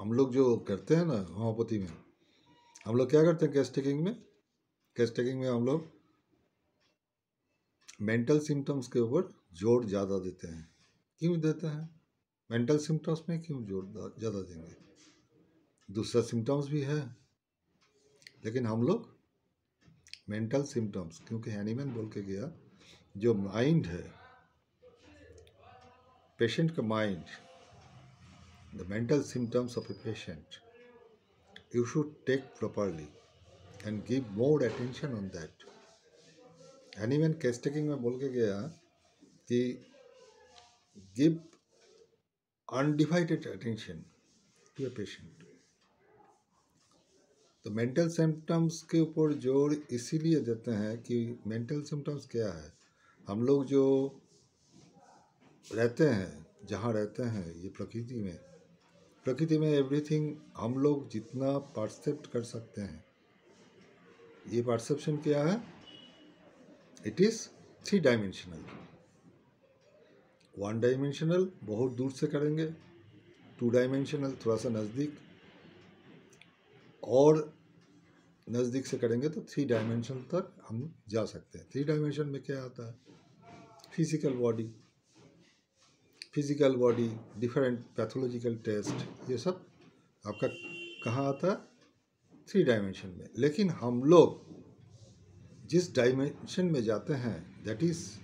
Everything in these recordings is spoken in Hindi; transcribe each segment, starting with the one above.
हम लोग जो करते हैं ना होम्योपैथी में, हम लोग क्या करते हैं केस टेकिंग में हम लोग मेंटल सिम्टम्स के ऊपर जोर ज़्यादा देते हैं। क्यों देते हैं? मेंटल सिम्टम्स में क्यों जोर ज़्यादा देंगे? दूसरा सिम्टम्स भी है, लेकिन हम लोग मेंटल सिम्टम्स, क्योंकि हैनीमैन बोल के गया जो माइंड है, पेशेंट का mind, the mental symptoms of a patient, you should take properly and give more attention on that. Hahnemann case taking में बोल के गया कि give undivided attention to a patient. तो मेंटल सिम्टम्स के ऊपर जोर इसीलिए देते हैं कि मेंटल सिम्टम्स क्या है, हम लोग जो रहते हैं, जहाँ रहते हैं ये प्रकृति में एवरीथिंग हम लोग जितना परसेप्ट कर सकते हैं, ये परसेप्शन क्या है? It is 3 dimensional. 1 डायमेंशनल बहुत दूर से करेंगे, 2 डायमेंशनल थोड़ा सा नज़दीक, और नज़दीक से करेंगे तो 3 डायमेंशन तक हम जा सकते हैं। 3 डायमेंशन में क्या आता है? Physical body, different pathological test, ये सब आपका कहाँ आता है? 3 डायमेंशन में। लेकिन हम लोग जिस डायमेंशन में जाते हैं, that is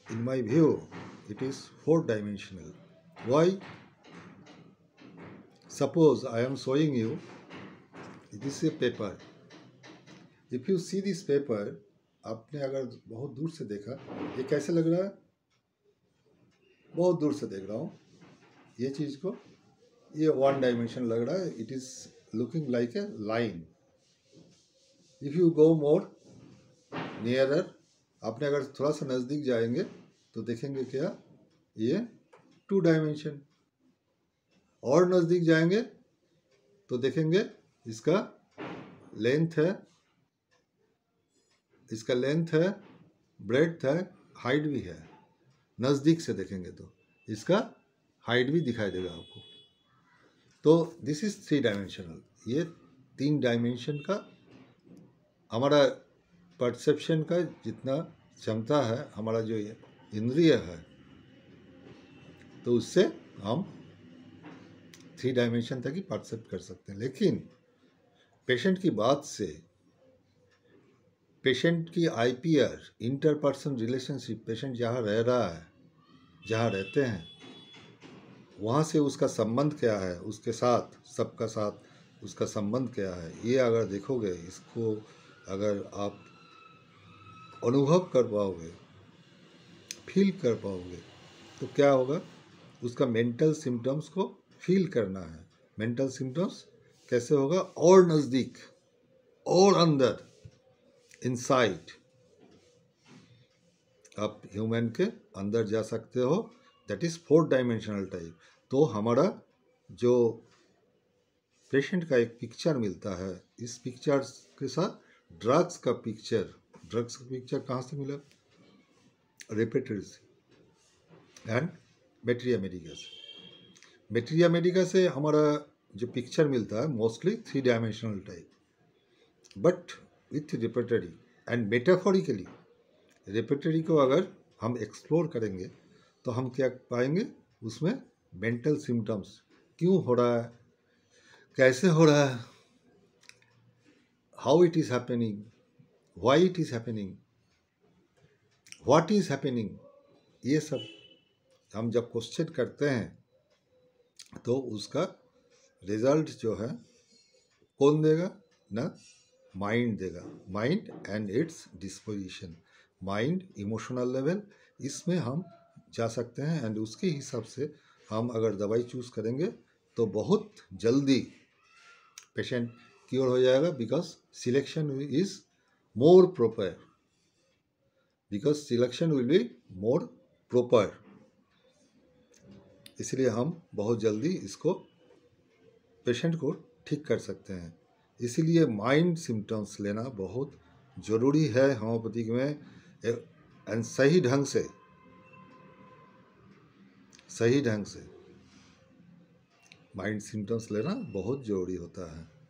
in my view it is 4 dimensional. Why? Suppose I am showing you this is a paper. If you see this paper, आपने अगर बहुत दूर से देखा, ये कैसे लग रहा है? बहुत दूर से देख रहा हूँ ये चीज़ को, ये 1 डायमेंशन लग रहा है। It is looking like a line. If you go more nearer, आपने अगर थोड़ा सा नज़दीक जाएंगे तो देखेंगे क्या? ये 2 डायमेंशन। और नज़दीक जाएंगे तो देखेंगे इसका लेंथ है, ब्रेड्थ है, हाइट भी है। नज़दीक से देखेंगे तो इसका हाइट भी दिखाई देगा आपको। तो दिस इज़ 3 डायमेंशनल। ये 3 डायमेंशन का हमारा परसेप्शन का जितना क्षमता है, हमारा जो इंद्रिय है, तो उससे हम 3 डायमेंशन तक ही परसेप्ट कर सकते हैं। लेकिन पेशेंट की बात से, पेशेंट की IPR, इंटरपर्सन रिलेशनशिप, पेशेंट जहाँ रह रहा है, जहाँ रहते हैं, वहाँ से उसका संबंध क्या है, उसके साथ, सबका साथ उसका संबंध क्या है, ये अगर देखोगे, इसको अगर आप अनुभव कर पाओगे, फील कर पाओगे, तो क्या होगा? उसका मेंटल सिम्टम्स को फील करना है। मेंटल सिम्टम्स कैसे होगा? और नज़दीक और अंदर, इनसाइड, आप ह्यूमन के अंदर जा सकते हो। That is 4 dimensional type. तो हमारा जो पेशेंट का एक पिक्चर मिलता है, इस पिक्चर के साथ ड्रग्स का पिक्चर कहाँ से मिला? रेपेटरी से एंड बैक्टीरिया मेडिका से हमारा जो पिक्चर मिलता है mostly 3 dimensional type, but with repertory and metaphorically. Repertory को अगर हम एक्सप्लोर करेंगे तो हम क्या पाएंगे? उसमें मेंटल सिम्टम्स क्यों हो रहा है, कैसे हो रहा है, how it is happening, why it is happening, what is happening, ये सब हम जब क्वेश्चन करते हैं तो उसका रिजल्ट जो है कौन देगा? ना माइंड देगा। Mind and it's disposition, mind, emotional level, इसमें हम जा सकते हैं। एंड उसके हिसाब से हम अगर दवाई चूज़ करेंगे तो बहुत जल्दी पेशेंट क्योर हो जाएगा। Because selection is more proper, इसलिए हम बहुत जल्दी इसको पेशेंट को ठीक कर सकते हैं। इसीलिए माइंड सिम्टम्स लेना बहुत ज़रूरी है होम्योपैथिक में, एंड सही ढंग से माइंड सिम्टम्स लेना बहुत ज़रूरी होता है।